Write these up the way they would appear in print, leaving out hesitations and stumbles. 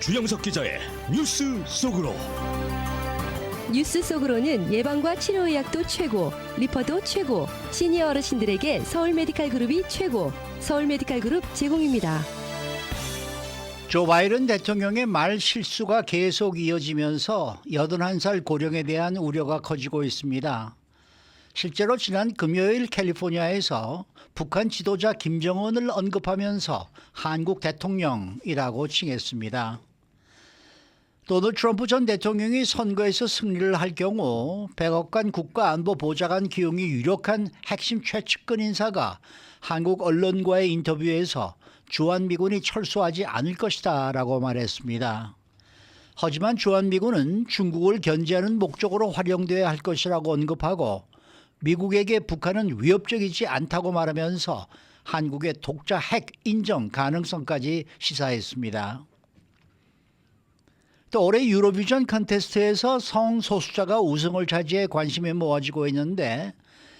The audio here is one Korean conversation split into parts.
주영석 기자의 뉴스 속으로. 뉴스 속으로는 예방과 치료의학도 최고, 리퍼도 최고, 시니어 어르신들에게 서울 메디칼 그룹이 최고, 서울 메디칼 그룹 제공입니다. 조 바이든 대통령의 말 실수가 계속 이어지면서 81살 고령에 대한 우려가 커지고 있습니다. 실제로 지난 금요일 캘리포니아에서 북한 지도자 김정은을 언급하면서 한국 대통령이라고 칭했습니다. 도널드 트럼프 전 대통령이 선거에서 승리를 할 경우 백악관 국가안보보좌관 기용이 유력한 핵심 최측근 인사가 한국 언론과의 인터뷰에서 주한미군이 철수하지 않을 것이다 라고 말했습니다. 하지만 주한미군은 중국을 견제하는 목적으로 활용되어야 할 것이라고 언급하고 미국에게 북한은 위협적이지 않다고 말하면서 한국의 독자 핵 인정 가능성까지 시사했습니다. 또 올해 유로비전 컨테스트에서 성소수자가 우승을 차지해 관심이 모아지고 있는데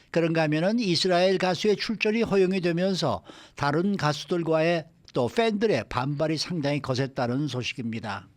그런가 하면은 이스라엘 가수의 출전이 허용이 되면서 다른 가수들과의 또 팬들의 반발이 상당히 거셌다는 소식입니다.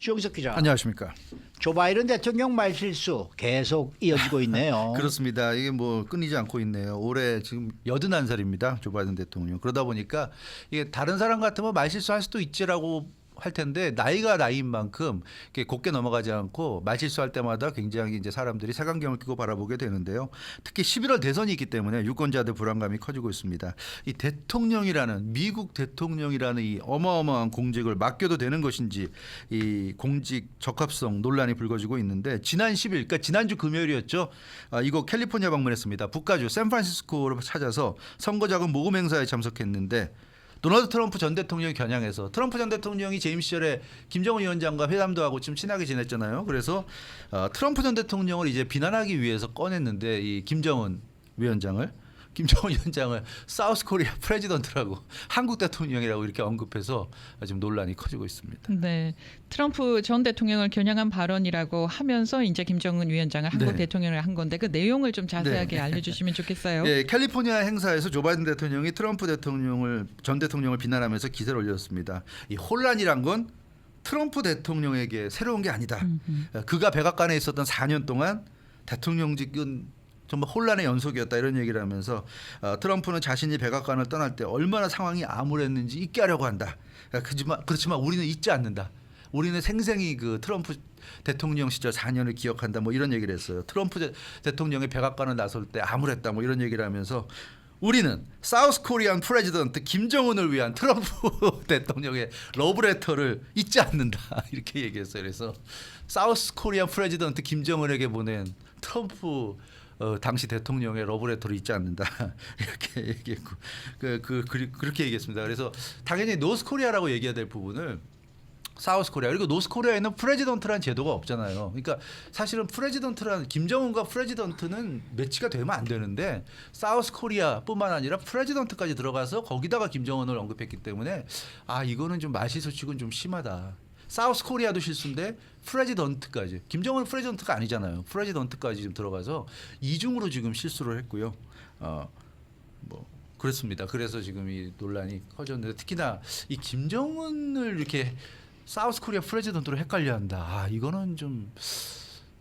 주영석 기자. 안녕하십니까. 조 바이든 대통령 말실수 계속 이어지고 있네요. 그렇습니다. 이게 뭐 끊이지 않고 있네요. 올해 지금 81살입니다. 조 바이든 대통령. 그러다 보니까 이게 다른 사람 같으면 말실수할 수도 있지라고 할 텐데 나이가 나이인 만큼 이렇게 곱게 넘어가지 않고 말실수할 때마다 굉장히 이제 사람들이 색안경을 끼고 바라보게 되는데요. 특히 11월 대선이 있기 때문에 유권자들 불안감이 커지고 있습니다. 이 대통령이라는 미국 대통령이라는 이 어마어마한 공직을 맡겨도 되는 것인지 이 공직 적합성 논란이 불거지고 있는데 지난 10일 그러니까 지난주 금요일이었죠. 이곳 캘리포니아 방문했습니다. 북가주 샌프란시스코를 찾아서 선거자금 모금 행사에 참석했는데 도널드 트럼프 전 대통령이 겨냥해서 트럼프 전 대통령이 재임 시절에 김정은 위원장과 회담도 하고 좀 친하게 지냈잖아요. 그래서 트럼프 전 대통령을 이제 비난하기 위해서 꺼냈는데 이 김정은 위원장을 사우스 코리아 프레지던트라고 한국 대통령이라고 이렇게 언급해서 지금 논란이 커지고 있습니다. 네, 트럼프 전 대통령을 겨냥한 발언이라고 하면서 이제 김정은 위원장을 한국 네. 대통령을 한 건데 그 내용을 좀 자세하게 알려주시면 좋겠어요. 예, 캘리포니아 행사에서 조 바이든 대통령이 트럼프 전 대통령을 비난하면서 기사를 올렸습니다. 이 혼란이란 건 트럼프 대통령에게 새로운 게 아니다. 그가 백악관에 있었던 4년 동안 대통령직은 정말 혼란의 연속이었다 이런 얘기를 하면서 트럼프는 자신이 백악관을 떠날 때 얼마나 상황이 암울했는지 잊게 하려고 한다. 그렇지만 우리는 잊지 않는다. 우리는 생생히 그 트럼프 대통령 시절 4년을 기억한다. 뭐 이런 얘기를 했어요. 트럼프 대통령이 백악관을 나설 때 암울했다. 뭐 이런 얘기를 하면서 우리는 사우스 코리안 프레지던트 김정은을 위한 트럼프 대통령의 러브레터를 잊지 않는다. 이렇게 얘기했어요. 그래서 사우스 코리안 프레지던트 김정은에게 보낸 트럼프 당시 대통령의 러브레터를 잊지 않는다 이렇게 얘기했고 그렇게 얘기했습니다. 그래서 당연히 노스 코리아라고 얘기해야 될 부분을 사우스 코리아 그리고 노스 코리아에는 프레지던트라는 제도가 없잖아요. 그러니까 사실은 프레지던트라는 김정은과 프레지던트는 매치가 되면 안 되는데 사우스 코리아뿐만 아니라 프레지던트까지 들어가서 거기다가 김정은을 언급했기 때문에 이거는 좀 말실수치고는 좀 심하다. 사우스 코리아도 실수인데 프레지던트까지 김정은 프레지던트가 아니잖아요. 프레지던트까지 좀 들어가서 이중으로 지금 실수를 했고요. 뭐 그렇습니다. 그래서 지금 이 논란이 커졌는데 특히나 이 김정은을 이렇게 사우스 코리아 프레지던트로 헷갈려한다. 이거는 좀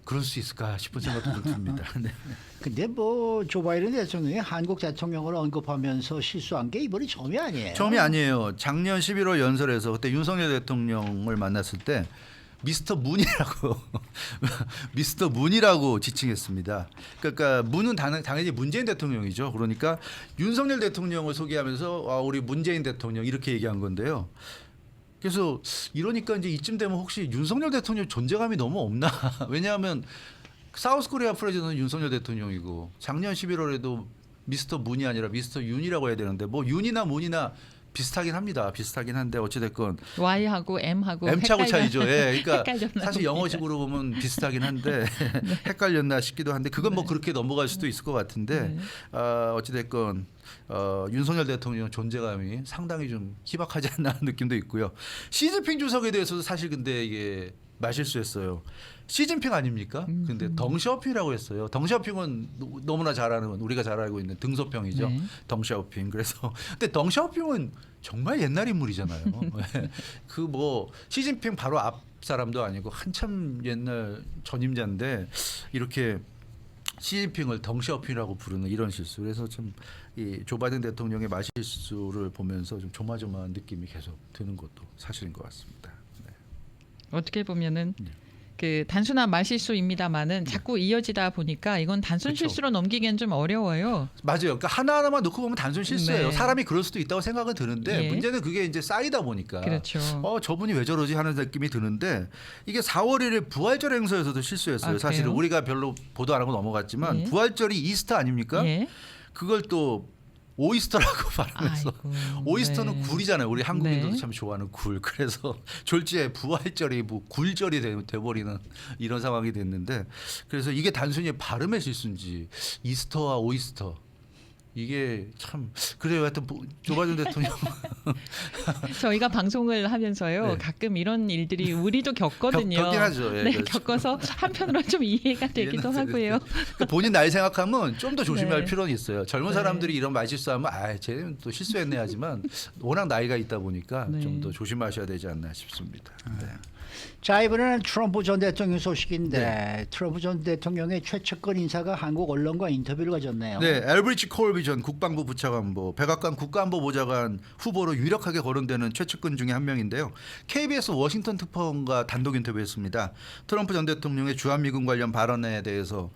그럴 수 있을까 싶은 생각도 좀 듭니다. 네. 근데 뭐 조 바이든 대통령이 한국 대통령을 언급하면서 실수한 게 이번이 처음이 아니에요. 처음이 아니에요. 작년 11월 연설에서 그때 윤석열 대통령을 만났을 때 미스터 문이라고 지칭했습니다. 그러니까 문은 당연히 문재인 대통령이죠. 그러니까 윤석열 대통령을 소개하면서 우리 문재인 대통령 이렇게 얘기한 건데요. 그래서 이러니까 이제 이쯤 되면 혹시 윤석열 대통령 존재감이 너무 없나? 왜냐하면 사우스 코리아 프레지던트는 윤석열 대통령이고 작년 11월에도 미스터 문이 아니라 미스터 윤이라고 해야 되는데 뭐 윤이나 문이나 비슷하긴 합니다. 비슷하긴 한데 어찌됐건 Y하고 M하고 M차고 차이죠. 예, 그러니까 헷갈렸나 사실 봅니다. 영어식으로 보면 비슷하긴 한데 네. 헷갈렸나 싶기도 한데 그건 뭐 그렇게 넘어갈 수도 있을 것 같은데 어찌됐건 윤석열 대통령 존재감이 상당히 좀 희박하지 않나 하는 느낌도 있고요. 시진핑 주석에 대해서도 사실 근데 이게 말실수했어요. 시진핑 아닙니까? 근데 덩샤오핑이라고 했어요. 덩샤오핑은 너무나 잘 아는 우리가 잘 알고 있는 등소평이죠. 네. 덩샤오핑. 그래서 근데 덩샤오핑은 정말 옛날 인물이잖아요. 그 뭐 시진핑 바로 앞 사람도 아니고 한참 옛날 전임자인데 이렇게 시진핑을 덩시어필이라고 부르는 이런 실수. 그래서 참 이 조 바이든 대통령의 말실수를 보면서 좀 조마조마한 느낌이 계속 드는 것도 사실인 것 같습니다. 네. 어떻게 보면은 그 단순한 말실수입니다만은 자꾸 이어지다 보니까 이건 단순 그쵸. 실수로 넘기기엔 좀 어려워요. 맞아요. 그러니까 하나하나만 놓고 보면 단순 실수예요. 네. 사람이 그럴 수도 있다고 생각은 드는데 예. 문제는 그게 이제 쌓이다 보니까 그렇죠. 저분이 왜 저러지 하는 느낌이 드는데 이게 4월 1일 부활절 행사에서도 실수했어요. 아, 사실은 그래요? 우리가 별로 보도 안 하고 넘어갔지만 예. 부활절이 이스터 아닙니까? 예. 그걸 또 오이스터라고 말하면서 아이고, 오이스터는 네. 굴이잖아요. 우리 한국인들도 네. 참 좋아하는 굴. 그래서 졸지에 부활절이 뭐 굴절이 돼버리는 이런 상황이 됐는데 그래서 이게 단순히 발음의 실수인지 이스터와 오이스터 이게 참 그래요. 하여튼 조 바이든 대통령 저희가 방송을 하면서요 네. 가끔 이런 일들이 우리도 겪거든요. 겪긴 하죠. 예, 네, 그렇죠. 겪어서 한편으로 좀 이해가 되기도 이해는 하고요. 그러니까 본인 나이 생각하면 좀 더 조심할 네. 필요는 있어요. 젊은 네. 사람들이 이런 말 실수하면 쟤는 또 실수했네 하지만 워낙 나이가 있다 보니까 네. 좀 더 조심하셔야 되지 않나 싶습니다. 네. 자, 이번에는 트럼프 전 대통령 소식인데 트럼프 전 대통령의 최측근 인사가 한국 언론과 인터뷰를 가졌네요. 네, 엘브리치 콜비 전 국방부 부차관보, 백악관 국가안보 보좌관 후보로 유력하게 거론되는 최측근 중에 한 명인데요. KBS 워싱턴 특파원과 단독 인터뷰했습니다. 트럼프 전 대통령의 주한미군 관련 발언에 대해서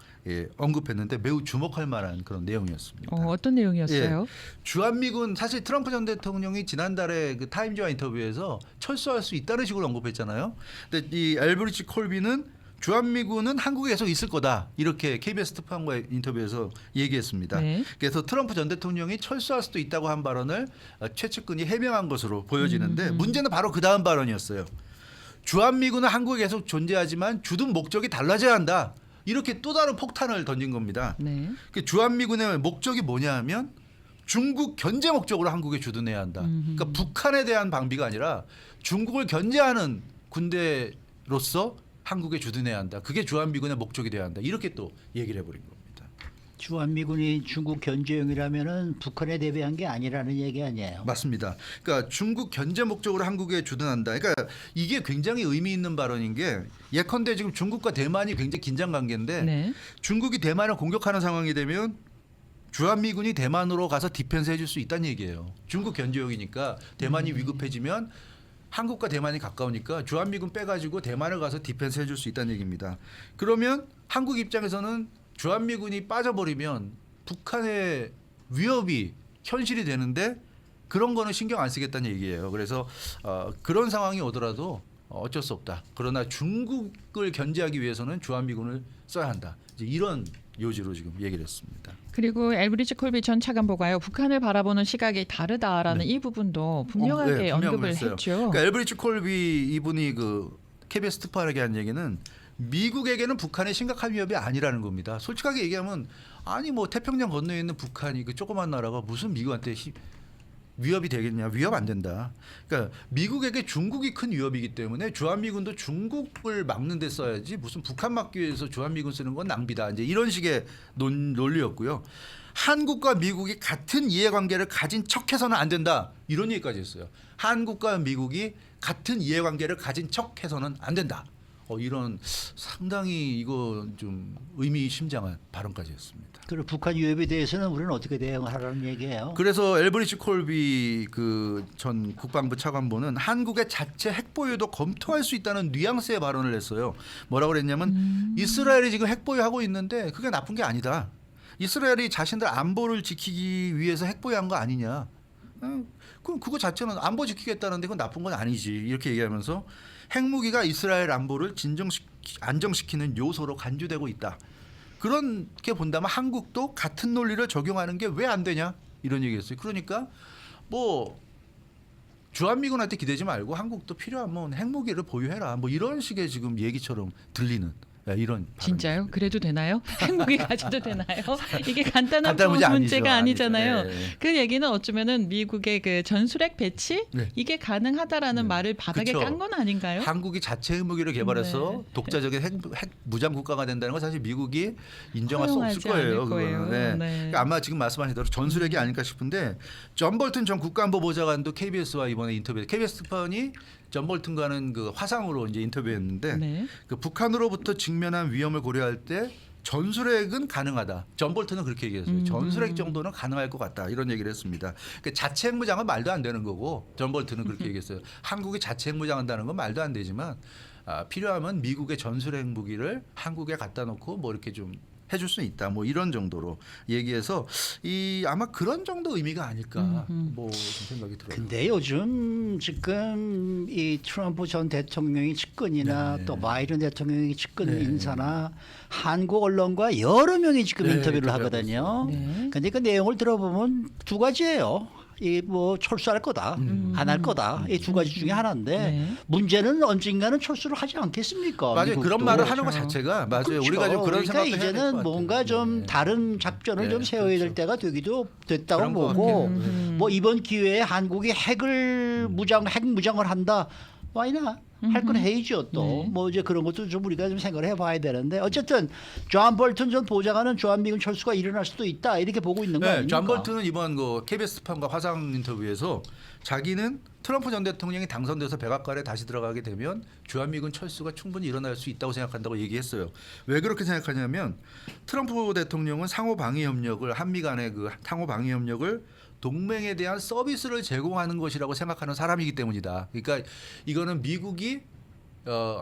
언급했는데 매우 주목할 만한 그런 내용이었습니다. 어떤 내용이었어요? 예. 주한미군 사실 트럼프 전 대통령이 지난달에 그 타임즈와 인터뷰에서 철수할 수 있다는 식으로 언급했잖아요. 근데 이 엘브리치 콜비는 주한미군은 한국에 계속 있을 거다 이렇게 KBS 특파원과의 인터뷰에서 얘기했습니다. 네. 그래서 트럼프 전 대통령이 철수할 수도 있다고 한 발언을 최측근이 해명한 것으로 보여지는데 문제는 바로 그 다음 발언이었어요. 주한미군은 한국에 계속 존재하지만 주둔 목적이 달라져야 한다. 이렇게 또 다른 폭탄을 던진 겁니다. 네. 그 주한미군의 목적이 뭐냐 하면 중국 견제 목적으로 한국에 주둔해야 한다. 그러니까 북한에 대한 방비가 아니라 중국을 견제하는 군대로서 한국에 주둔해야 한다. 그게 주한미군의 목적이 돼야 한다. 이렇게 또 얘기를 해버린 겁니다. 주한미군이 중국 견제용이라면은 북한에 대비한 게 아니라는 얘기 아니에요. 맞습니다. 그러니까 중국 견제 목적으로 한국에 주둔한다. 그러니까 이게 굉장히 의미 있는 발언인 게 예컨대 지금 중국과 대만이 굉장히 긴장 관계인데 네. 중국이 대만을 공격하는 상황이 되면 주한미군이 대만으로 가서 디펜스 해줄 수 있다는 얘기예요. 중국 견제용이니까 대만이 위급해지면 한국과 대만이 가까우니까 주한미군 빼가지고 대만을 가서 디펜스 해줄 수 있다는 얘기입니다. 그러면 한국 입장에서는 주한미군이 빠져버리면 북한의 위협이 현실이 되는데 그런 거는 신경 안 쓰겠다는 얘기예요. 그래서 그런 상황이 오더라도 어쩔 수 없다. 그러나 중국을 견제하기 위해서는 주한미군을 써야 한다. 이제 이런 요지로 지금 얘기를 했습니다. 그리고 엘브리치 콜비 전 차관보가요 북한을 바라보는 시각이 다르다라는 이 부분도 분명하게 네, 언급을 했어요. 했죠. 그러니까 엘브리치 콜비 이분이 그 KBS 특파원에게 한 얘기는 미국에게는 북한의 심각한 위협이 아니라는 겁니다. 솔직하게 얘기하면 아니 뭐 태평양 건너에 있는 북한이 그 조그만 나라가 무슨 미국한테 위협이 되겠냐? 위협 안 된다. 그러니까 미국에게 중국이 큰 위협이기 때문에 주한미군도 중국을 막는 데 써야지 무슨 북한 막기 위해서 주한미군 쓰는 건 낭비다. 이제 이런 식의 논리였고요. 한국과 미국이 같은 이해관계를 가진 척해서는 안 된다. 이런 얘기까지 했어요. 한국과 미국이 같은 이해관계를 가진 척해서는 안 된다. 이런 상당히 이거 좀 의미심장한 발언까지 했습니다. 그리고 북한 위협에 대해서는 우리는 어떻게 대응하라는 얘기예요. 그래서 엘브리치 콜비 그 전 국방부 차관보는 한국의 자체 핵보유도 검토할 수 있다는 뉘앙스의 발언을 했어요. 뭐라고 그랬냐면 이스라엘이 지금 핵보유하고 있는데 그게 나쁜 게 아니다. 이스라엘이 자신들 안보를 지키기 위해서 핵보유한 거 아니냐. 그럼 그거 자체는 안보 지키겠다는데 그건 나쁜 건 아니지. 이렇게 얘기하면서 핵무기가 이스라엘 안보를 안정시키는 요소로 간주되고 있다. 그렇게 본다면 한국도 같은 논리를 적용하는 게 왜 안 되냐 이런 얘기했어요. 그러니까 뭐 주한미군한테 기대지 말고 한국도 필요하면 핵무기를 보유해라. 뭐 이런 식의 지금 얘기처럼 들리는 이런 진짜요? 그래도 되나요? 한국이 가져도 되나요? 이게 간단한 간단한 문제 문제가 아니죠. 아니잖아요. 네. 그 얘기는 어쩌면은 미국의 그 전술핵 배치 네. 이게 가능하다라는 말을 바닥에 그쵸. 깐 건 아닌가요? 한국이 자체 핵무기를 개발해서 네. 독자적인 핵 무장 국가가 된다는 건 사실 미국이 인정할 수 없을 허용하지 거예요. 않을 거예요. 그거는. 네. 네. 그러니까 아마 지금 말씀하신 대로 전술핵이 아닐까 싶은데 존 볼튼 전 국가안보보좌관도 KBS와 이번에 인터뷰. KBS 특파원이 존 볼튼과는 그 화상으로 이제 인터뷰했는데 네. 그 북한으로부터 직면한 위험을 고려할 때 전술핵은 가능하다. 존 볼튼은 그렇게 얘기했어요. 전술핵 정도는 가능할 것 같다. 이런 얘기를 했습니다. 그러니까 자체 핵무장은 말도 안 되는 거고 존 볼튼은 그렇게 얘기했어요. 한국이 자체 핵무장한다는 건 말도 안 되지만 필요하면 미국의 전술핵 무기를 한국에 갖다 놓고 뭐 이렇게 좀 해줄 수 있다. 뭐 이런 정도로 얘기해서 아마 그런 정도 의미가 아닐까 뭐 좀 생각이 들어요. 근데 요즘 지금 이 트럼프 전 대통령이 측근이나 네. 또 바이든 대통령이 측근 네. 인사나 한국 언론과 여러 명이 지금 네, 인터뷰를 인터뷰하고 하거든요. 네. 근데 그 내용을 들어보면 두 가지예요. 이 뭐 철수할 거다, 안 할 거다. 이 두 가지 중에 하나인데 네. 문제는 언젠가는 철수를 하지 않겠습니까? 맞아요. 미국도. 그런 말을 하는 것 그렇죠. 자체가 맞아요. 그렇죠. 우리가 좀 그런 그러니까 생각도 해야 될것 이제는 같아요. 뭔가 좀 네. 다른 작전을 네, 좀 세워야 될 그렇죠. 때가 됐다고 그런 것 보고 같아요. 뭐 이번 기회에 한국이 핵 무장을 한다. 와이나 할 건 해야죠 또. 네. 뭐 이제 그런 것도 좀 우리가 좀 생각을 해봐야 되는데 어쨌든 존 볼튼 전 보좌관은 주한미군 철수가 일어날 수도 있다 이렇게 보고 있는 거 네, 아닙니까? 존 볼튼은 이번 그 KBS 특파원과 화상 인터뷰에서 자기는 트럼프 전 대통령이 당선돼서 백악관에 다시 들어가게 되면 주한미군 철수가 충분히 일어날 수 있다고 생각한다고 얘기했어요. 왜 그렇게 생각하냐면 트럼프 대통령은 상호 방위 협력을 한미 간의 그 상호 방위 협력을 동맹에 대한 서비스를 제공하는 것이라고 생각하는 사람이기 때문이다. 그러니까 이거는 미국이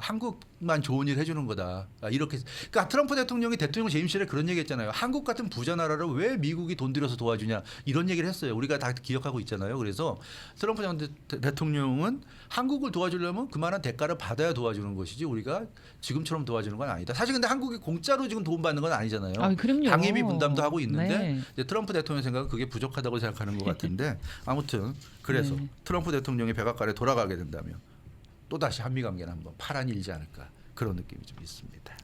한국만 좋은 일 해주는 거다. 이렇게. 그러니까 트럼프 대통령이 대통령 재임실에 그런 얘기했잖아요. 한국 같은 부자 나라를 왜 미국이 돈 들여서 도와주냐 이런 얘기를 했어요. 우리가 다 기억하고 있잖아요. 그래서 트럼프 전 대통령은 한국을 도와주려면 그만한 대가를 받아야 도와주는 것이지 우리가 지금처럼 도와주는 건 아니다. 사실 근데 한국이 공짜로 지금 돈 받는 건 아니잖아요. 아, 그럼요. 방위비 분담도 하고 있는데 네. 이제 트럼프 대통령 생각은 그게 부족하다고 생각하는 것 같은데 아무튼 그래서 트럼프 대통령이 백악관에 돌아가게 된다면 또다시 한미 관계는 한번 파란이 일지 않을까 그런 느낌이 좀 있습니다.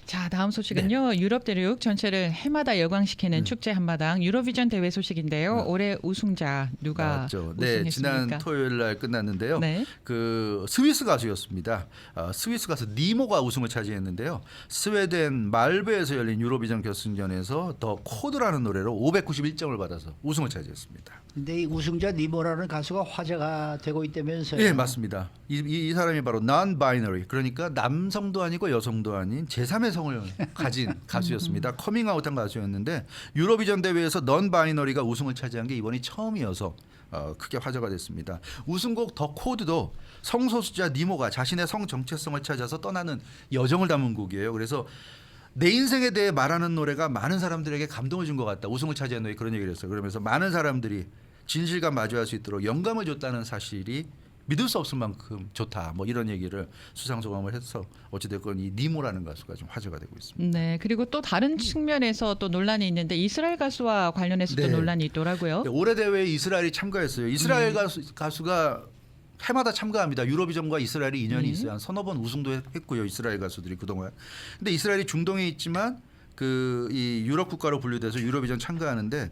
자, 다음 소식은요. 유럽 대륙 전체를 해마다 여광시키는 네. 축제 한마당 유로비전 대회 소식인데요. 올해 우승자 누가 나왔죠. 네, 우승했습니까? 지난 토요일 날 끝났는데요. 네. 그 스위스 가수였습니다. 스위스 가수 니모가 우승을 차지했는데요. 스웨덴 말베에서 열린 유로비전 결승전에서 더 코드라는 노래로 591점을 받아서 우승을 차지했습니다. 근데 이 우승자 니모라는 가수가 화제가 되고 있다면서요? 예, 맞습니다. 이 사람이 바로 non-binary, 그러니까 남성도 아니고 여성도 아닌 제3의 성을 가진 가수였습니다. 커밍아웃한 가수였는데 유로비전 대회에서 non-binary가 우승을 차지한 게 이번이 처음이어서 크게 화제가 됐습니다. 우승곡 더 코드도 성소수자 니모가 자신의 성 정체성을 찾아서 떠나는 여정을 담은 곡이에요. 그래서 내 인생에 대해 말하는 노래가 많은 사람들에게 감동을 준 것 같다. 우승을 차지한 노래 그런 얘기를 했어요. 그러면서 많은 사람들이 진실과 마주할 수 있도록 영감을 줬다는 사실이 믿을 수 없을 만큼 좋다. 뭐 이런 얘기를 수상소감을 해서 어찌됐건 이 니모라는 가수가 좀 화제가 되고 있습니다. 네, 그리고 또 다른 측면에서 또 논란이 있는데 이스라엘 가수와 관련해서 또 네. 논란이 있더라고요. 네, 올해 대회에 이스라엘이 참가했어요. 이스라엘 가수가 해마다 참가합니다. 유로비전과 이스라엘이 인연이 있어요. 한 서너 번 우승도 했고요. 이스라엘 가수들이 그동안. 근데 이스라엘이 중동에 있지만 이 유럽 국가로 분류돼서 유로비전 참가하는데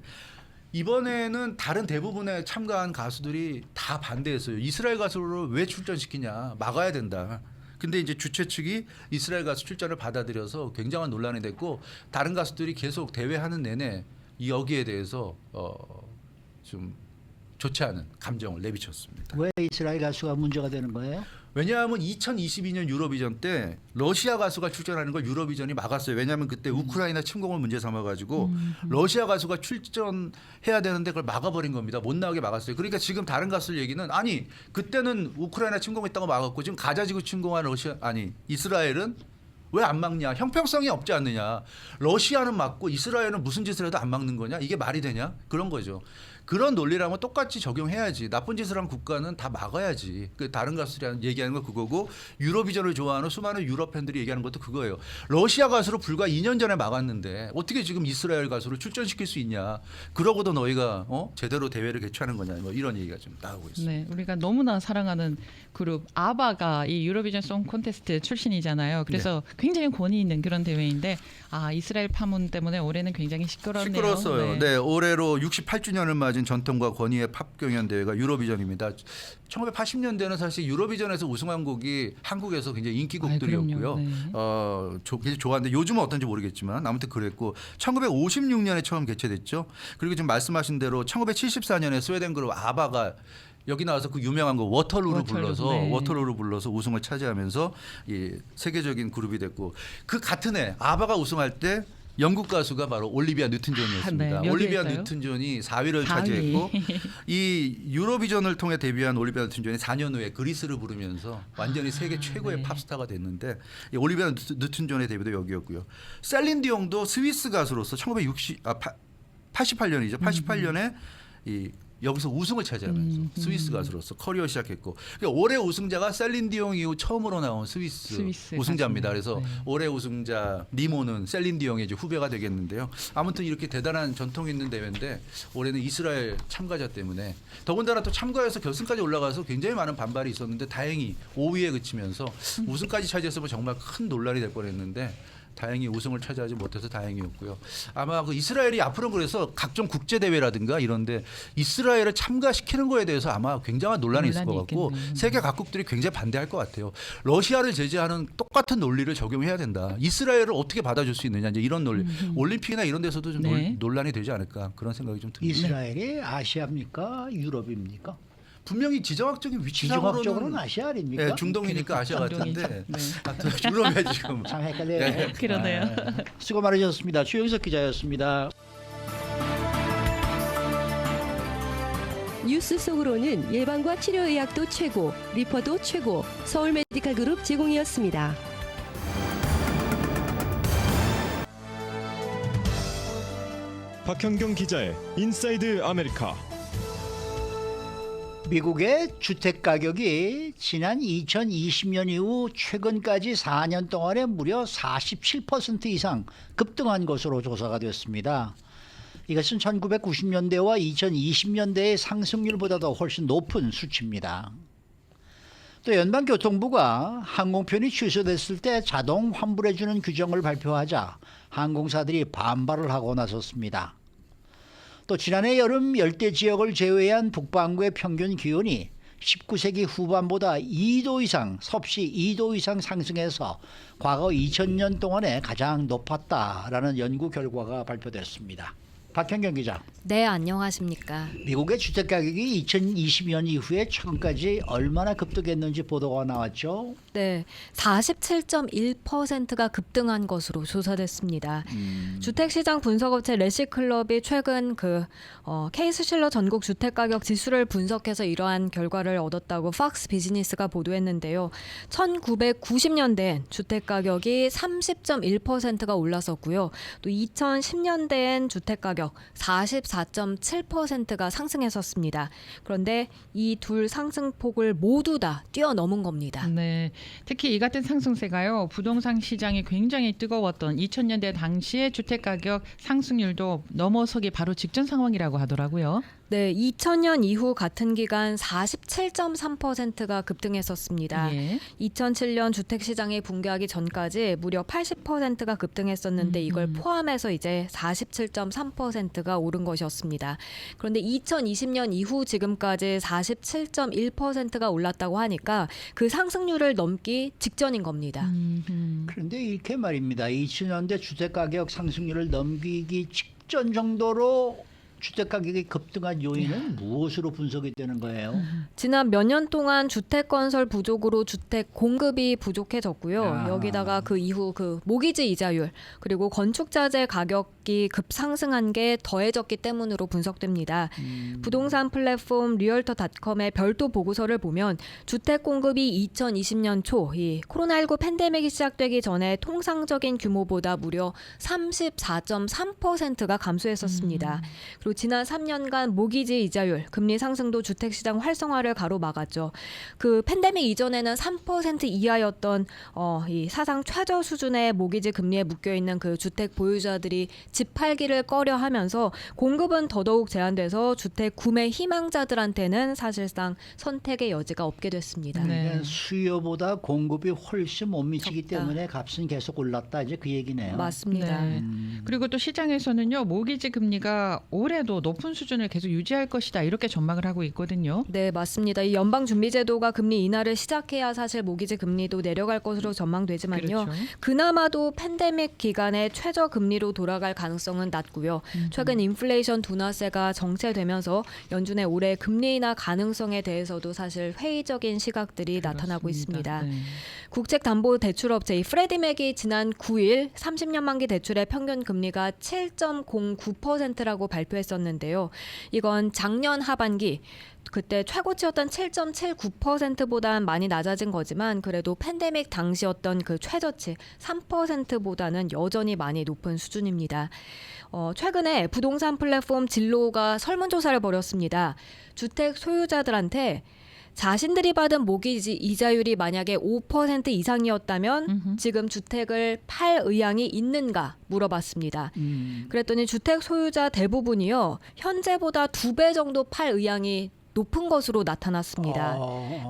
이번에는 다른 대부분의 참가한 가수들이 다 반대했어요. 이스라엘 가수를 왜 출전시키냐. 막아야 된다. 근데 이제 주최 측이 이스라엘 가수 출전을 받아들여서 굉장한 논란이 됐고 다른 가수들이 계속 대회하는 내내 여기에 대해서 좀 좋지 않은 감정을 내비쳤습니다. 왜 이스라엘 가수가 문제가 되는 거예요? 왜냐하면 2022년 유로비전 때 러시아 가수가 출전하는 걸 유로비전이 막았어요. 왜냐하면 그때 우크라이나 침공을 문제 삼아가지고 러시아 가수가 출전해야 되는데 그걸 막아버린 겁니다. 못 나오게 막았어요. 그러니까 지금 다른 가수들 얘기는 아니 그때는 우크라이나 침공했다고 막았고 지금 가자지구 침공한 이스라엘은 왜 안 막냐? 형평성이 없지 않느냐? 러시아는 막고 이스라엘은 무슨 짓을 해도 안 막는 거냐? 이게 말이 되냐? 그런 거죠. 그런 논리라면 똑같이 적용해야지. 나쁜 짓을 한 국가는 다 막아야지. 그 다른 가수들이 얘기하는 거 그거고 유로비전을 좋아하는 수많은 유럽 팬들이 얘기하는 것도 그거예요. 러시아 가수로 불과 2년 전에 막았는데 어떻게 지금 이스라엘 가수를 출전시킬 수 있냐. 그러고도 너희가 제대로 대회를 개최하는 거냐. 뭐 이런 얘기가 좀 나오고 있습니다. 네, 우리가 너무나 사랑하는 그룹 아바가 이 유로비전 송 콘테스트 출신이잖아요. 그래서 굉장히 권위 있는 그런 대회인데 이스라엘 파문 때문에 올해는 굉장히 시끄럽네요. 시끄러웠어요. 네, 올해로 68주년을 맞은 전통과 권위의 팝 경연 대회가 유로비전입니다. 1980년대는 사실 유로비전에서 우승한 곡이 한국에서 굉장히 인기곡들이었고요. 네. 굉장히 좋았는데 요즘은 어떤지 모르겠지만 아무튼 그랬고 1956년에 처음 개최됐죠. 그리고 지금 말씀하신 대로 1974년에 스웨덴 그룹 아바가 여기 나와서 그 유명한 거 워터루를 불러서 우승을 차지하면서 이 세계적인 그룹이 됐고 그 같은 해 아바가 우승할 때 영국 가수가 바로 올리비아 뉴튼 존이었습니다. 네, 올리비아 뉴튼 존이 4위를 차지했고 이 유로비전을 통해 데뷔한 올리비아 뉴튼 존이 4년 후에 그리스를 부르면서 완전히 세계 최고의 네. 팝스타가 됐는데 이 올리비아 뉴튼 존의 데뷔도 여기였고요. 셀린 디옹도 스위스 가수로서 88년이죠. 88년에 이 여기서 우승을 차지하면서 스위스 가수로서 커리어 시작했고 그러니까 올해 우승자가 셀린 디옹 이후 처음으로 나온 스위스 우승자입니다. 가수네요. 그래서 네. 올해 우승자 니모는 셀린 디옹의 이제 후배가 되겠는데요. 아무튼 이렇게 대단한 전통 있는 대회인데 올해는 이스라엘 참가자 때문에 더군다나 또 참가해서 결승까지 올라가서 굉장히 많은 반발이 있었는데 다행히 5위에 그치면서 우승까지 차지했으면 정말 큰 논란이 될 뻔했는데 다행히 우승을 차지하지 못해서 다행이었고요. 아마 그 이스라엘이 앞으로 그래서 각종 국제 대회라든가 이런데 이스라엘을 참가시키는 거에 대해서 아마 굉장한 논란이 있을 것 같고 있겠네요. 세계 각국들이 굉장히 반대할 것 같아요. 러시아를 제재하는 똑같은 논리를 적용해야 된다. 이스라엘을 어떻게 받아줄 수 있느냐 이제 이런 논리. 올림픽이나 이런 데서도 좀 네. 논란이 되지 않을까 그런 생각이 좀 듭니다. 이스라엘이 아시아입니까? 유럽입니까? 분명히 지정학적인 위치상으로는 지정학적으로는 아시아 아닙니까? 네, 중동이니까 아시아 중동이죠. 같은데 네. 하여튼 유럽에 지금 참 헷갈려요. 네. 그러네요. 수고 많으셨습니다. 주영석 기자였습니다. 뉴스 속으로는 예방과 치료 의학도 최고, 리퍼도 최고, 서울 메디칼 그룹 제공이었습니다. 박현경 기자의 인사이드 아메리카. 미국의 주택 가격이 지난 2020년 이후 최근까지 4년 동안에 무려 47% 이상 급등한 것으로 조사가 됐습니다. 이것은 1990년대와 2020년대의 상승률보다도 훨씬 높은 수치입니다. 또 연방교통부가 항공편이 취소됐을 때 자동 환불해주는 규정을 발표하자 항공사들이 반발을 하고 나섰습니다. 또 지난해 여름 열대 지역을 제외한 북반구의 평균 기온이 19세기 후반보다 2도 이상, 섭씨 2도 이상 상승해서 과거 2000년 동안에 가장 높았다라는 연구 결과가 발표됐습니다. 박현경 기자. 네, 안녕하십니까. 미국의 주택 가격이 2020년 이후에 최근까지 얼마나 급등했는지 보도가 나왔죠. 네, 47.1%가 급등한 것으로 조사됐습니다. 주택시장 분석업체 레시클럽이 최근 케이스실러 전국 주택가격 지수를 분석해서 이러한 결과를 얻었다고 팍스 비즈니스가 보도했는데요. 1990년대엔 주택가격이 30.1%가 올랐었고요. 또 2010년대엔 주택가격 44.7%가 상승했었습니다. 그런데 이 둘 상승폭을 모두 다 뛰어넘은 겁니다. 네, 특히 이 같은 상승세가요. 부동산 시장이 굉장히 뜨거웠던 2000년대 당시의 주택 가격 상승률도 넘어서기 바로 직전 상황이라고 하더라고요. 네, 2000년 이후 같은 기간 47.3%가 급등했었습니다. 예. 2007년 주택시장이 붕괴하기 전까지 무려 80%가 급등했었는데 이걸 포함해서 이제 47.3%가 오른 것이었습니다. 그런데 2020년 이후 지금까지 47.1%가 올랐다고 하니까 그 상승률을 넘기 직전인 겁니다. 그런데 이렇게 말입니다. 2000년대 주택 가격 상승률을 넘기기 직전 정도로 주택 가격이 급등한 요인은 무엇으로 분석이 되는 거예요? 지난 몇 년 동안 주택 건설 부족으로 주택 공급이 부족해졌고요. 여기다가 그 이후 그 모기지 이자율 그리고 건축자재 가격이 급상승한 게 더해졌기 때문으로 분석됩니다. 부동산 플랫폼 리얼터닷컴의 별도 보고서를 보면 주택 공급이 2020년 초 이 코로나19 팬데믹이 시작되기 전에 통상적인 규모보다 무려 34.3%가 감소했었습니다. 그리고 그리고 지난 3년간 모기지 이자율, 금리 상승도 주택시장 활성화를 가로막았죠. 그 팬데믹 이전에는 3% 이하였던 이 사상 최저 수준의 모기지 금리에 묶여있는 그 주택 보유자들이 집 팔기를 꺼려하면서 공급은 더더욱 제한돼서 주택 구매 희망자들한테는 사실상 선택의 여지가 없게 됐습니다. 네. 그러니까 수요보다 공급이 훨씬 못 미치기 적다. 때문에 값은 계속 올랐다 이제 그 얘기네요. 맞습니다. 네. 그리고 또 시장에서는요, 모기지 금리가 올해도 높은 수준을 계속 유지할 것이다 이렇게 전망을 하고 있거든요. 네, 맞습니다. 이 연방준비제도가 금리 인하를 시작해야 사실 모기지 금리도 내려갈 것으로 전망되지만요. 그렇죠. 그나마도 팬데믹 기간에 최저 금리로 돌아갈 가능성은 낮고요. 최근 인플레이션 둔화세가 정체되면서 연준의 올해 금리 인하 가능성에 대해서도 사실 회의적인 시각들이 나타나고 있습니다. 네. 국책담보대출업체 이 프레디맥이 지난 9일 30년 만기 대출의 평균 금리가 7.09%라고 발표했었는데요. 이건 작년 하반기 그때 최고치였던 7.79%보다는 많이 낮아진 거지만 그래도 팬데믹 당시였던 그 최저치 3%보다는 여전히 많이 높은 수준입니다. 최근에 부동산 플랫폼 진로가 설문조사를 벌였습니다. 주택 소유자들한테 자신들이 받은 모기지 이자율이 만약에 5% 이상이었다면 지금 주택을 팔 의향이 있는가 물어봤습니다. 그랬더니 주택 소유자 대부분이요. 현재보다 2배 정도 팔 의향이 높은 것으로 나타났습니다.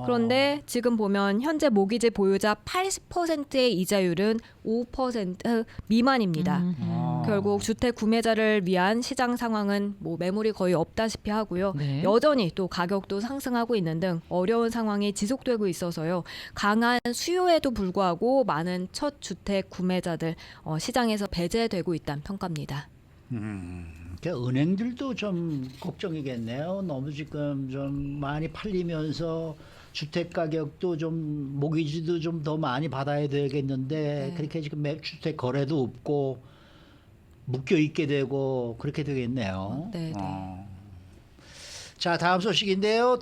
그런데 지금 보면 현재 모기지 보유자 80%의 이자율은 5% 미만입니다. 결국 주택 구매자를 위한 시장 상황은 뭐 매물이 거의 없다시피 하고요. 네. 여전히 또 가격도 상승하고 있는 등 어려운 상황이 지속되고 있어서요. 강한 수요에도 불구하고 많은 첫 주택 구매자들 시장에서 배제되고 있다는 평가입니다. 그러니까 은행들도 좀 걱정이겠네요. 너무 지금 좀 많이 팔리면서 주택 가격도 좀 모기지도 좀 더 많이 받아야 되겠는데 네. 그렇게 지금 주택 거래도 없고 묶여 있게 되고 그렇게 되겠네요. 네, 네. 자, 다음 소식인데요.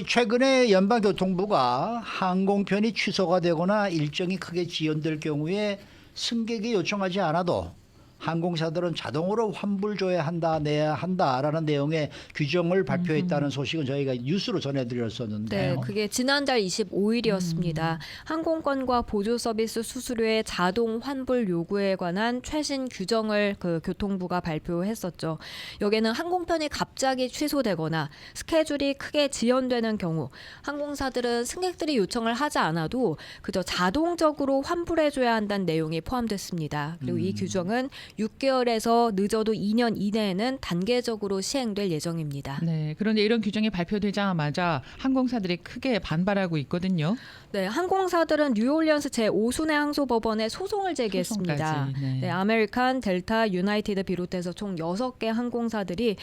최근에 연방교통부가 항공편이 취소가 되거나 일정이 크게 지연될 경우에 승객이 요청하지 않아도 항공사들은 자동으로 환불줘야 한다, 내야 한다라는 내용의 규정을 발표했다는 소식은 저희가 뉴스로 전해드렸었는데요. 네, 그게 지난달 25일이었습니다. 항공권과 보조 서비스 수수료의 자동 환불 요구에 관한 최신 규정을 그 교통부가 발표했었죠. 여기에는 항공편이 갑자기 취소되거나 스케줄이 크게 지연되는 경우 항공사들은 승객들이 요청을 하지 않아도 그저 자동적으로 환불해줘야 한다는 내용이 포함됐습니다. 그리고 이 규정은 6개월에서 늦어도 2년 이내에는 단계적으로 시행될 예정입니다. 네. 그런데 이런 규정이 발표되자마자 항공사들이 크게 반발하고 있거든요. 네, 항공사들은 뉴올리언스 제5순회 항소법원에 소송을 제기했습니다. 소송까지, 네. 네, 아메리칸, 델타, 유나이티드 비롯해서 총 6개 항공사들이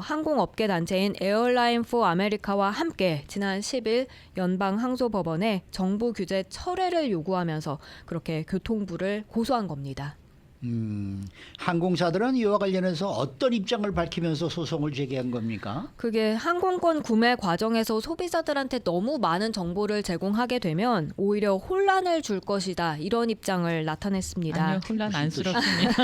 항공업계 단체인 에어라인 포 아메리카와 함께 지난 10일 연방 항소법원에 정부 규제 철회를 요구하면서 그렇게 교통부를 고소한 겁니다. 항공사들은 이와 관련해서 어떤 입장을 밝히면서 소송을 제기한 겁니까? 그게 항공권 구매 과정에서 소비자들한테 너무 많은 정보를 제공하게 되면 오히려 혼란을 줄 것이다. 이런 입장을 나타냈습니다. 아니요, 혼란 안쓰럽습니다.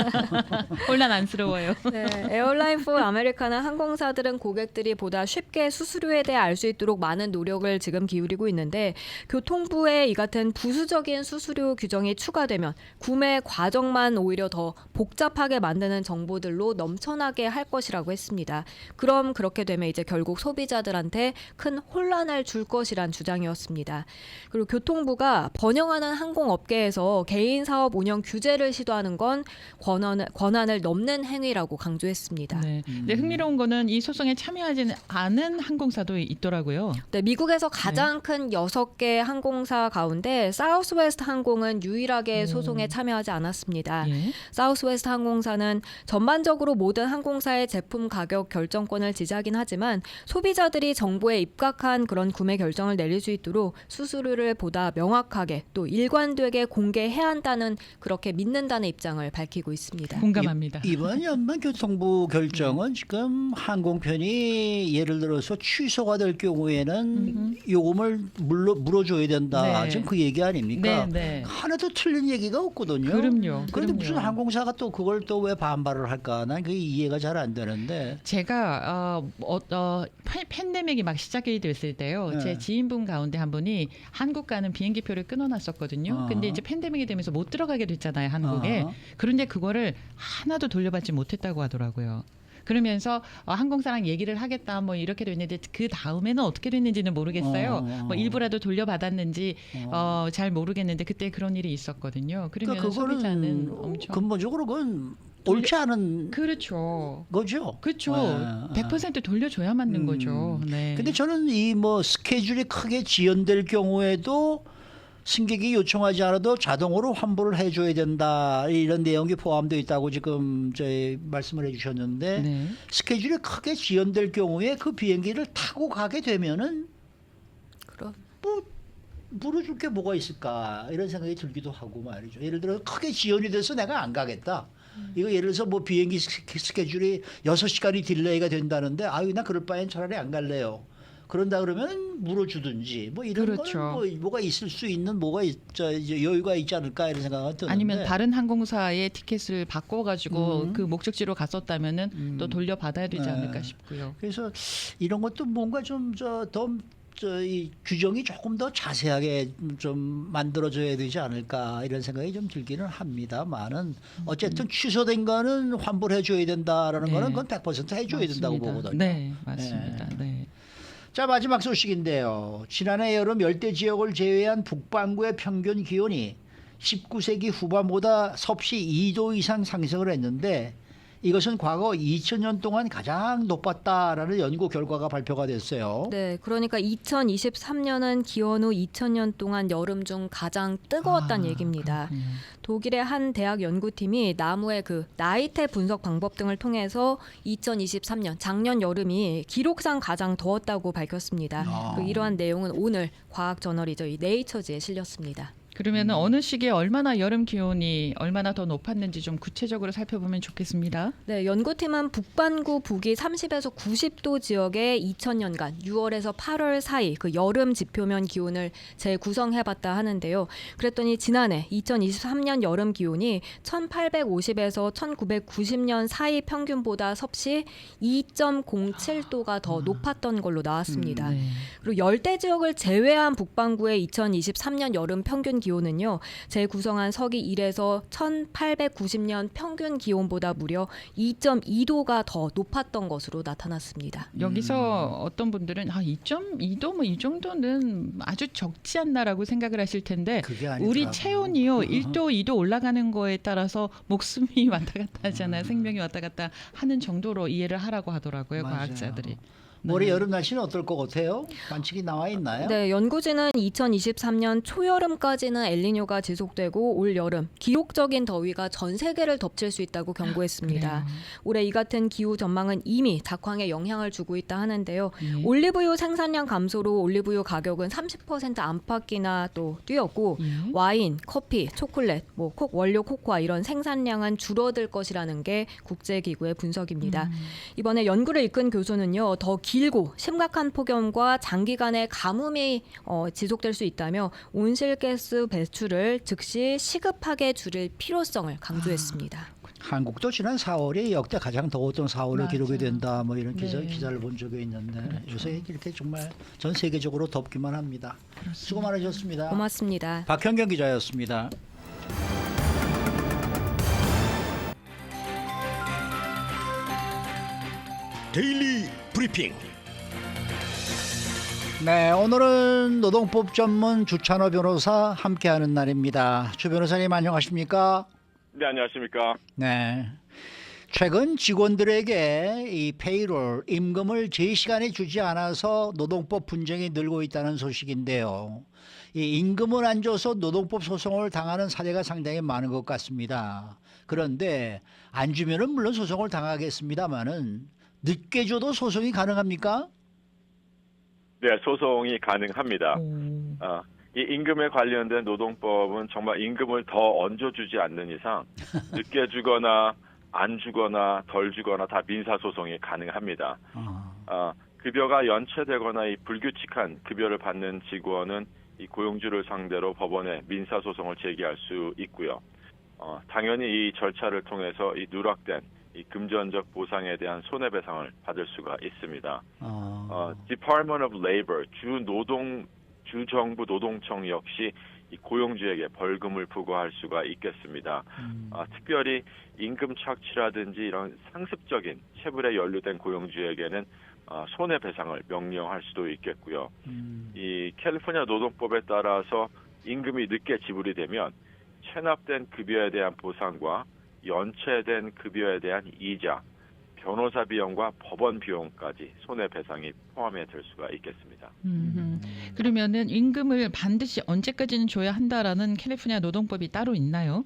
혼란 안쓰러워요. 네, 에어라인 포 아메리카나 항공사들은 고객들이 보다 쉽게 수수료에 대해 알 수 있도록 많은 노력을 지금 기울이고 있는데 교통부의 이 같은 부수적인 수수료 규정이 추가되면 구매 과정만 오히려 더 복잡하게 만드는 정보들로 넘쳐나게 할 것이라고 했습니다. 그럼 그렇게 되면 이제 결국 소비자들한테 큰 혼란을 줄 것이란 주장이었습니다. 그리고 교통부가 번영하는 항공업계에서 개인 사업 운영 규제를 시도하는 건 권한을 넘는 행위라고 강조했습니다. 네. 근데 흥미로운 거는 이 소송에 참여하지 않은 항공사도 있더라고요. 네, 미국에서 가장 큰 6개 항공사 가운데 사우스웨스트 항공은 유일하게 소송에 참여하지 않았습니다. 예. 사우스웨스트 항공사는 전반적으로 모든 항공사의 제품 가격 결정권을 지지하긴 하지만 소비자들이 정보에 입각한 그런 구매 결정을 내릴 수 있도록 수수료를 보다 명확하게 또 일관되게 공개해야 한다는 그렇게 믿는다는 입장을 밝히고 있습니다. 공감합니다. 이번 연방교통부 결정은 지금 항공편이 예를 들어서 취소가 될 경우에는 요금을 물어줘야 된다. 네. 지금 그 얘기 아닙니까? 네, 네. 하나도 틀린 얘기가 없거든요. 그럼요. 그런데 무슨 그럼요. 항공사가 또 그걸 또 왜 반발을 할까? 난 그게 이해가 잘 안 되는데. 제가 팬데믹이 막 시작이 됐을 때요. 네. 제 지인분 가운데 한 분이 한국 가는 비행기표를 끊어놨었거든요. 근데 이제 팬데믹이 되면서 못 들어가게 됐잖아요, 한국에. 그런데 그거를 하나도 돌려받지 못했다고 하더라고요. 그러면서 항공사랑 얘기를 하겠다 뭐 이렇게 됐는데 그 다음에는 어떻게 됐는지는 모르겠어요. 뭐 일부라도 돌려받았는지 잘 모르겠는데 그때 그런 일이 있었거든요. 그러면 그러니까 소비자는 그거는 엄청 근본적으로 그건 옳지 않은 그렇죠. 거죠. 그렇죠. 네. 100% 돌려줘야 맞는 거죠. 네. 근데 저는 이 뭐 스케줄이 크게 지연될 경우에도 승객이 요청하지 않아도 자동으로 환불을 해줘야 된다 이런 내용이 포함되어 있다고 지금 저희 말씀을 해주셨는데 네. 스케줄이 크게 지연될 경우에 그 비행기를 타고 가게 되면은 그럼 뭐 물어줄 게 뭐가 있을까 이런 생각이 들기도 하고 말이죠. 예를 들어 크게 지연이 돼서 내가 안 가겠다. 이거 예를 들어서 뭐 비행기 스케줄이 6시간이 딜레이가 된다는데 아유 나 그럴 바엔 차라리 안 갈래요. 그런다 그러면 물어주든지 뭐 이런 그렇죠. 거는 뭐가 있을 수 있는 뭐가 이제 여유가 있지 않을까 이런 생각이 드는데 아니면 다른 항공사의 티켓을 바꿔가지고 그 목적지로 갔었다면은 또 돌려받아야 되지 않을까 싶고요. 그래서 이런 것도 뭔가 좀 이 규정이 조금 더 자세하게 좀 만들어져야 되지 않을까 이런 생각이 좀 들기는 합니다만은 어쨌든 취소된 거는 환불해 줘야 된다라는 네. 거는 그건 100% 해줘야 된다고 맞습니다. 보거든요. 네, 맞습니다. 네. 자 마지막 소식인데요. 지난해 여름 열대 지역을 제외한 북반구의 평균 기온이 19세기 후반보다 섭씨 2도 이상 상승을 했는데 이것은 과거 2000년 동안 가장 높았다라는 연구 결과가 발표가 됐어요. 네, 그러니까 2023년은 기원 후 2000년 동안 여름 중 가장 뜨거웠다는 얘기입니다. 독일의 한 대학 연구팀이 나무의 그 나이테 분석 방법 등을 통해서 2023년 작년 여름이 기록상 가장 더웠다고 밝혔습니다. 이러한 내용은 오늘 과학 저널이죠, 이 네이처지에 실렸습니다. 그러면 어느 시기에 얼마나 여름 기온이 얼마나 더 높았는지 좀 구체적으로 살펴보면 좋겠습니다. 네, 연구팀은 북반구 북위 30에서 90도 지역의 2000년간 6월에서 8월 사이 그 여름 지표면 기온을 재구성해봤다 하는데요. 그랬더니 지난해 2023년 여름 기온이 1850에서 1990년 사이 평균보다 섭씨 2.07도가 더 높았던 걸로 나왔습니다. 네. 그리고 열대 지역을 제외한 북반구의 2023년 여름 평균 기온은요. 재구성한 서기 1에서 1890년 평균 기온보다 무려 2.2도가 더 높았던 것으로 나타났습니다. 여기서 어떤 분들은 2.2도 뭐 이 정도는 아주 적지 않나라고 생각을 하실 텐데 그게 아니더라고요. 우리 체온이요 1도 2도 올라가는 거에 따라서 목숨이 왔다 갔다 하잖아요. 생명이 왔다 갔다 하는 정도로 이해를 하라고 하더라고요. 맞아요. 과학자들이. 올해 여름 날씨는 어떨 것 같아요? 관측이 나와 있나요? 네, 연구진은 2023년 초여름까지는 엘니뇨가 지속되고 올 여름 기록적인 더위가 전 세계를 덮칠 수 있다고 경고했습니다. 올해 이 같은 기후 전망은 이미 작황에 영향을 주고 있다 하는데요. 올리브유 생산량 감소로 올리브유 가격은 30% 안팎이나 또 뛰었고 와인, 커피, 초콜릿, 뭐 원료 코코아 이런 생산량은 줄어들 것이라는 게 국제기구의 분석입니다. 이번에 연구를 이끈 교수는요. 더 길고 심각한 폭염과 장기간의 가뭄이 지속될 수 있다며 온실가스 배출을 즉시 시급하게 줄일 필요성을 강조했습니다. 한국도 지난 4월이 역대 가장 더웠던 4월을 맞아요. 기록이 된다 뭐 이런 네. 기사를 본 적이 있는데 요새 이렇게 정말 전 세계적으로 덥기만 합니다. 수고 많으셨습니다. 고맙습니다. 박현경 기자였습니다. 데일리 브리핑. 네, 오늘은 노동법 전문 주찬호 변호사 함께하는 날입니다. 주 변호사님 안녕하십니까? 네, 안녕하십니까. 네. 최근 직원들에게 이 페이롤 임금을 제 시간에 주지 않아서 노동법 분쟁이 늘고 있다는 소식인데요. 이 임금을 안 줘서 노동법 소송을 당하는 사례가 상당히 많은 것 같습니다. 그런데 안 주면은 물론 소송을 당하겠습니다만은 늦게 줘도 소송이 가능합니까? 네, 소송이 가능합니다. 오. 이 임금에 관련된 노동법은 정말 임금을 더 얹어주지 않는 이상 늦게 주거나 안 주거나 덜 주거나 다 민사소송이 가능합니다. 급여가 연체되거나 이 불규칙한 급여를 받는 직원은 이 고용주를 상대로 법원에 민사소송을 제기할 수 있고요. 당연히 이 절차를 통해서 이 누락된 이 금전적 보상에 대한 손해배상을 받을 수가 있습니다. Department of Labor, 주정부 노동청 역시 이 고용주에게 벌금을 부과할 수가 있겠습니다. 특별히 임금 착취라든지 이런 상습적인 체불에 연루된 고용주에게는 손해배상을 명령할 수도 있겠고요. 이 캘리포니아 노동법에 따라서 임금이 늦게 지불이 되면 체납된 급여에 대한 보상과 연체된 급여에 대한 이자, 변호사 비용과 법원 비용까지 손해배상이 포함이 될 수가 있겠습니다. 그러면은 임금을 반드시 언제까지는 줘야 한다라는 캘리포니아 노동법이 따로 있나요?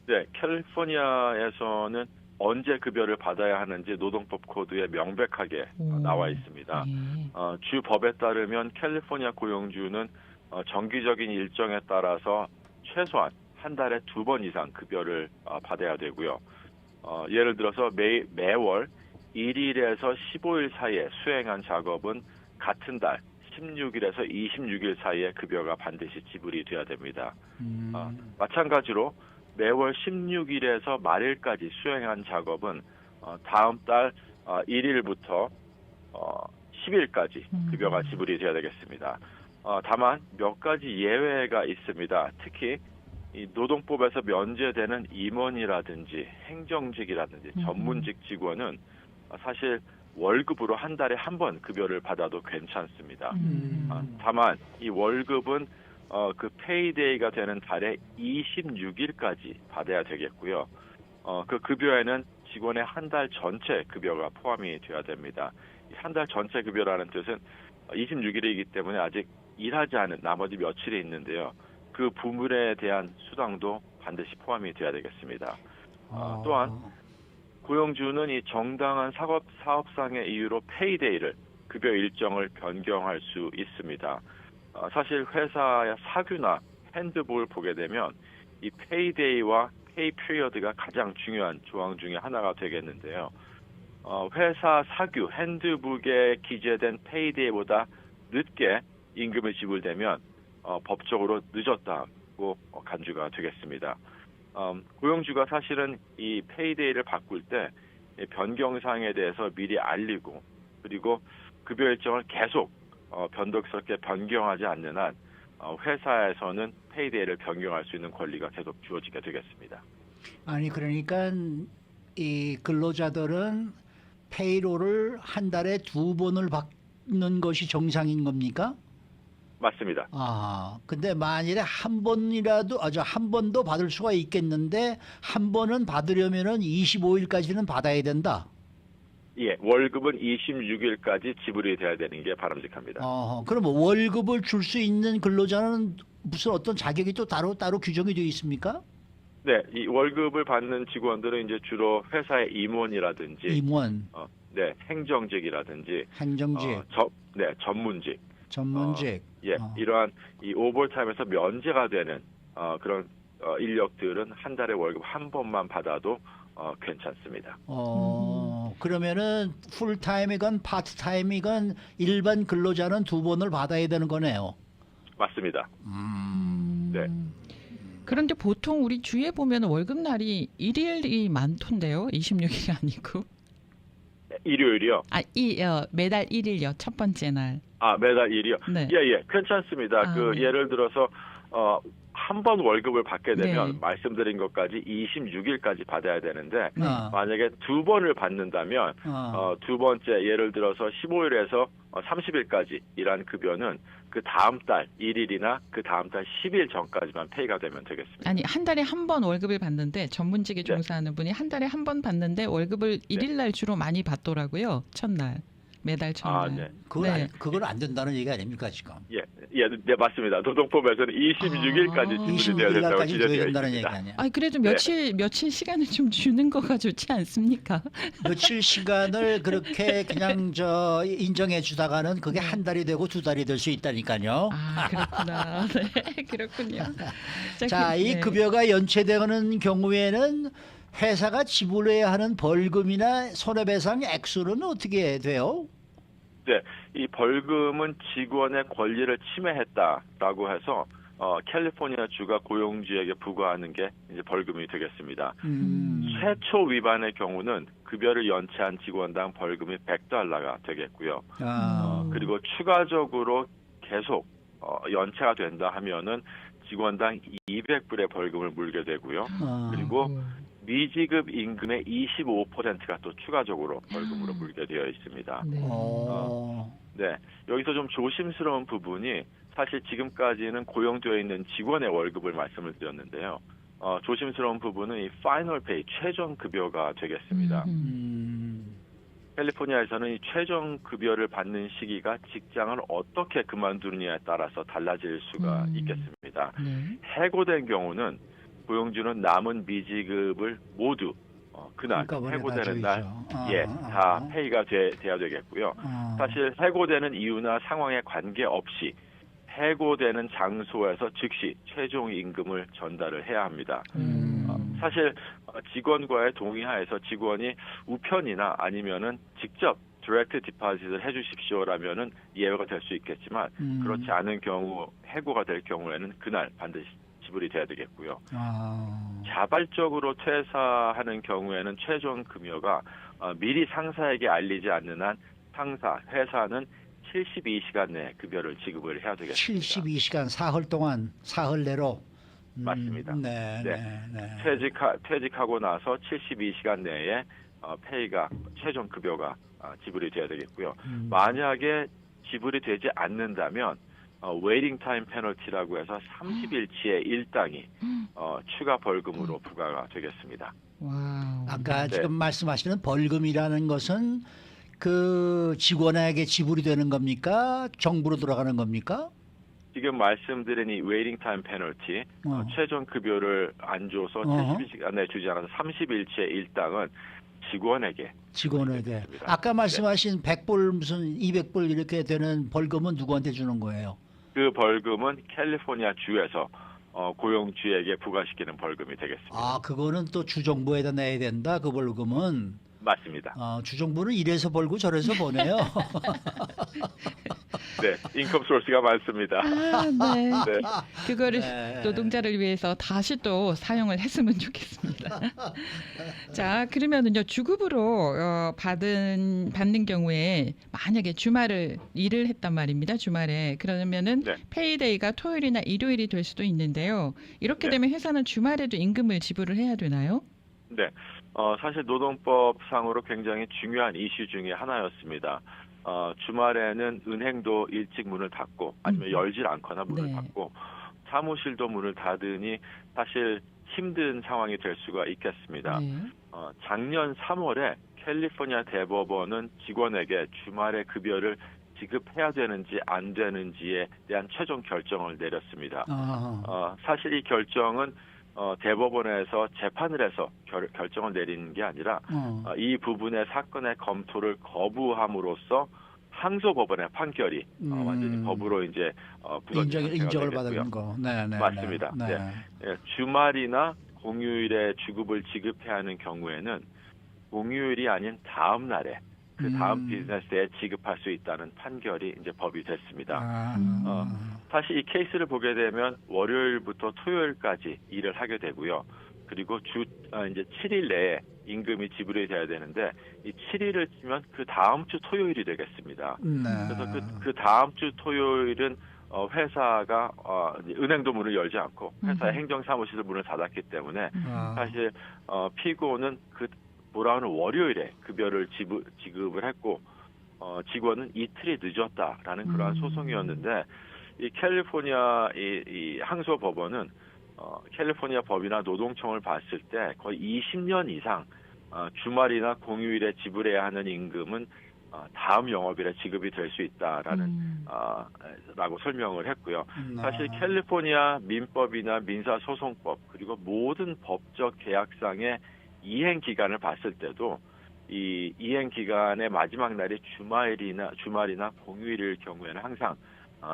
네, 캘리포니아에서는 언제 급여를 받아야 하는지 노동법 코드에 명백하게 나와 있습니다. 예. 주 법에 따르면 캘리포니아 고용주는 정기적인 일정에 따라서 최소한 한 달에 2번 이상 급여를 받아야 되고요. 예를 들어서 매월 1일에서 15일 사이에 수행한 작업은 같은 달 16일에서 26일 사이에 급여가 반드시 지불이 돼야 됩니다. 마찬가지로 매월 16일에서 말일까지 수행한 작업은 다음 달 1일부터 10일까지 급여가 지불이 돼야 되겠습니다. 다만 몇 가지 예외가 있습니다. 특히 이 노동법에서 면제되는 임원이라든지 행정직이라든지 전문직 직원은 사실 월급으로 한 달에 한 번 급여를 받아도 괜찮습니다. 다만 이 월급은 그 페이데이가 되는 달에 26일까지 받아야 되겠고요. 그 급여에는 직원의 한 달 전체 급여가 포함이 돼야 됩니다. 한 달 전체 급여라는 뜻은 26일이기 때문에 아직 일하지 않은 나머지 며칠이 있는데요. 그 부분에 대한 수당도 반드시 포함이 돼야 되겠습니다. 또한 고용주는 이 정당한 사업상의 이유로 페이데이를 급여 일정을 변경할 수 있습니다. 사실 회사의 사규나 핸드북을 보게 되면 이 페이데이와 페이 피리어드가 가장 중요한 조항 중에 하나가 되겠는데요. 회사 사규 핸드북에 기재된 페이데이보다 늦게 임금이 지불되면 법적으로 늦었다고 간주가 되겠습니다. 고용주가 사실은 이 페이데이를 바꿀 때 변경사항에 대해서 미리 알리고 그리고 급여 일정을 계속 변덕스럽게 변경하지 않는 한 회사에서는 페이데이를 변경할 수 있는 권리가 계속 주어지게 되겠습니다. 아니 그러니까 이 근로자들은 페이로를 한 달에 2번을 받는 것이 정상인 겁니까? 맞습니다. 근데 만일에 한 번이라도 한 번도 받을 수가 있겠는데 한 번은 받으려면은 25일까지는 받아야 된다. 예, 월급은 26일까지 지불이 돼야 되는 게 바람직합니다. 그럼 월급을 줄 수 있는 근로자는 무슨 어떤 자격이 또 따로 규정이 되어 있습니까? 네, 이 월급을 받는 직원들은 이제 주로 회사의 임원이라든지 임원, 네, 행정직이라든지 행정직, 전문직. 예, 이러한 이 오버타임에서 면제가 되는 그런 인력들은 한 달에 월급 한 번만 받아도 괜찮습니다. 그러면은 풀타임이건 파트타임이건 일반 근로자는 2번을 받아야 되는 거네요. 맞습니다. 네. 그런데 보통 우리 주위에 보면 월급날이 1일이 많던데요. 26일이 아니고. 일요일이요? 매달 1일요. 첫 번째 날. 매달 1일이요? 네. 예, 괜찮습니다. 예를 들어서 한 번 월급을 받게 되면 네. 말씀드린 것까지 26일까지 받아야 되는데 네. 만약에 2번을 받는다면 두 번째 예를 들어서 15일에서 30일까지 일한 급여는 그 다음 달 1일이나 그 다음 달 10일 전까지만 페이가 되면 되겠습니다. 아니 한 달에 한 번 월급을 받는데 전문직에 네. 종사하는 분이 한 달에 한 번 받는데 월급을 1일 날 주로 많이 받더라고요. 첫날. 매달 첫날. 네. 그건 안 된다는 얘기 아닙니까 지금? 네, 맞습니다. 노동법에서는 26일까지 지불이 되어야 된다고 26일까지 줘야 기재되어 된다는 얘기 있습니다. 아니야? 그래도 며칠 시간을 좀 주는 거가 좋지 않습니까? 며칠 시간을 그렇게 그냥 인정해 주다가는 그게 한 달이 되고 2달이 될 수 있다니까요. 그렇구나. 네, 그렇군요. 자, 이 급여가 연체되는 경우에는 회사가 지불해야 하는 벌금이나 손해배상 액수는 어떻게 돼요? 네, 이 벌금은 직원의 권리를 침해했다라고 해서 캘리포니아 주가 고용주에게 부과하는 게 이제 벌금이 되겠습니다. 음. 최초 위반의 경우는 급여를 연체한 직원당 벌금이 $100가 되겠고요. 그리고 추가적으로 계속 연체가 된다 하면은 직원당 $200의 벌금을 물게 되고요. 그리고 미지급 임금의 25%가 또 추가적으로 벌금으로 물게 되어 있습니다. 네. 네, 여기서 좀 조심스러운 부분이 사실 지금까지는 고용되어 있는 직원의 월급을 말씀을 드렸는데요. 조심스러운 부분은 이 파이널 페이, 최종 급여가 되겠습니다. 캘리포니아에서는 이 최종 급여를 받는 시기가 직장을 어떻게 그만두느냐에 따라서 달라질 수가 있겠습니다. 네. 해고된 경우는 고용주는 남은 미지급을 모두 그날 한꺼번에 해고되는 다 날 줘야죠. 다 페이가 돼야 되겠고요. 사실 해고되는 이유나 상황에 관계없이 해고되는 장소에서 즉시 최종 임금을 전달을 해야 합니다. 사실 직원과의 동의하에서 직원이 우편이나 아니면은 직접 디렉트 디파짓을 해주십시오라면은 예외가 될 수 있겠지만 그렇지 않은 경우 해고가 될 경우에는 그날 반드시 지불이 돼야 되겠고요. 자발적으로 퇴사하는 경우에는 최종 급여가 미리 상사에게 알리지 않는 한 회사는 72시간 내에 급여를 지급을 해야 되겠습니다. 72시간 사흘 동안 사흘 내로. 맞습니다. 네. 퇴직하고 나서 72시간 내에 페이가 최종 급여가 지불이 돼야 되겠고요. 만약에 지불이 되지 않는다면 웨이팅 타임 페널티라고 해서 30일치의 일당이 추가 벌금으로 부과가 되겠습니다. 와우. 아까 네. 지금 말씀하시는 벌금이라는 것은 그 직원에게 지불이 되는 겁니까? 정부로 들어가는 겁니까? 지금 말씀드린 이 웨이팅 타임 페널티, 최종 급여를 안 줘서 70시간 내에 주지 않아서 30일치의 일당은 직원에게. 아까 말씀하신 100불 무슨 200불 이렇게 되는 벌금은 누구한테 주는 거예요? 그 벌금은 캘리포니아 주에서 고용주에게 부과시키는 벌금이 되겠습니다. 아, 그거는 또 주정부에다 내야 된다. 그 벌금은. 맞습니다. 주정부는 이래서 벌고 저래서 보내요. 네, 인컴 소스가 많습니다. 네. 네. 그거를 네. 노동자를 위해서 다시 또 사용을 했으면 좋겠습니다. 자, 그러면은요 주급으로 받는 경우에 만약에 주말을 일을 했단 말입니다. 주말에 그러면은 네. 페이데이가 토요일이나 일요일이 될 수도 있는데요. 이렇게 네. 되면 회사는 주말에도 임금을 지불을 해야 되나요? 네, 사실 노동법상으로 굉장히 중요한 이슈 중에 하나였습니다. 주말에는 은행도 일찍 문을 닫고 아니면 열질 않거나 문을 네. 닫고 사무실도 문을 닫으니 사실 힘든 상황이 될 수가 있겠습니다. 네. 작년 3월에 캘리포니아 대법원은 직원에게 주말에 급여를 지급해야 되는지 안 되는지에 대한 최종 결정을 내렸습니다. 사실 이 결정은 대법원에서 재판을 해서 결정을 내리는 게 아니라 이 부분의 사건의 검토를 거부함으로써 항소법원의 판결이 완전히 법으로 이제 인정을 받은 거. 네. 맞습니다. 네. 예, 주말이나 공휴일에 주급을 지급해야 하는 경우에는 공휴일이 아닌 다음 날에 그 다음 비즈니스에 지급할 수 있다는 판결이 이제 법이 됐습니다. 사실 이 케이스를 보게 되면 월요일부터 토요일까지 일을 하게 되고요. 그리고 이제 7일 내에 임금이 지불이 돼야 되는데 이 7일을 치면 그 다음 주 토요일이 되겠습니다. 그래서 그 다음 주 토요일은 회사가 은행도 문을 열지 않고 회사의 행정사무실도 문을 닫았기 때문에 사실 피고는 돌아오는 월요일에 급여를 지급을 했고 직원은 이틀이 늦었다라는 그러한 소송이었는데 이 캘리포니아 이 항소법원은 캘리포니아 법이나 노동청을 봤을 때 거의 20년 이상 주말이나 공휴일에 지불해야 하는 임금은 다음 영업일에 지급이 될 수 있다라는 라고 설명을 했고요. 사실 캘리포니아 민법이나 민사소송법 그리고 모든 법적 계약상의 이행 기간을 봤을 때도 이 이행 기간의 마지막 날이 주말이나 공휴일일 경우에는 항상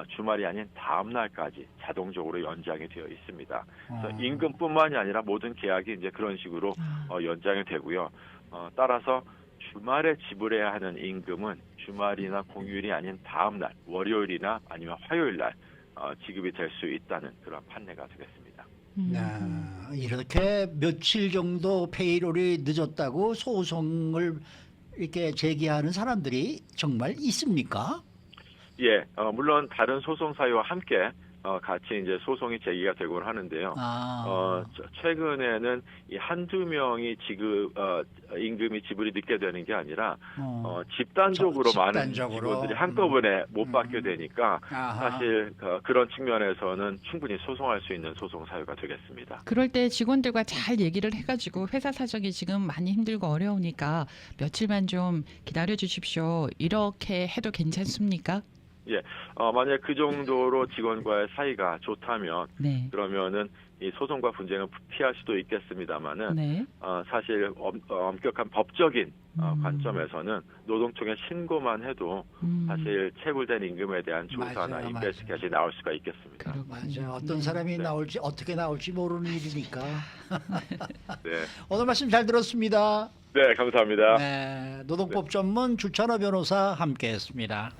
주말이 아닌 다음 날까지 자동적으로 연장이 되어 있습니다. 그래서 임금뿐만이 아니라 모든 계약이 이제 그런 식으로 연장이 되고요. 따라서 주말에 지불해야 하는 임금은 주말이나 공휴일이 아닌 다음 날, 월요일이나 아니면 화요일 날 지급이 될 수 있다는 그런 판례가 되겠습니다. 이렇게 며칠 정도 페이롤이 늦었다고 소송을 이렇게 제기하는 사람들이 정말 있습니까? 예, 물론 다른 소송 사유와 함께 같이 이제 소송이 제기가 되곤 하는데요. 최근에는 이 한두 명이 임금이 지불이 늦게 되는 게 아니라 집단적으로 많은 직원들이 한꺼번에 못 받게 되니까 사실 그런 측면에서는 충분히 소송할 수 있는 소송 사유가 되겠습니다. 그럴 때 직원들과 잘 얘기를 해가지고 회사 사정이 지금 많이 힘들고 어려우니까 며칠만 좀 기다려 주십시오. 이렇게 해도 괜찮습니까? 예, 만약 그 정도로 직원과의 사이가 좋다면 네. 그러면은 이 소송과 분쟁은 피할 수도 있겠습니다만은 네. 사실 엄격한 법적인 관점에서는 노동청에 신고만 해도 사실 체불된 임금에 대한 조사나 인베스티게이션이 나올 수가 있겠습니다. 맞아요. 어떤 사람이 나올지 어떻게 나올지 모르는 일이니까. 네, 오늘 말씀 잘 들었습니다. 네, 감사합니다. 노동법 전문 주찬호 변호사 함께했습니다.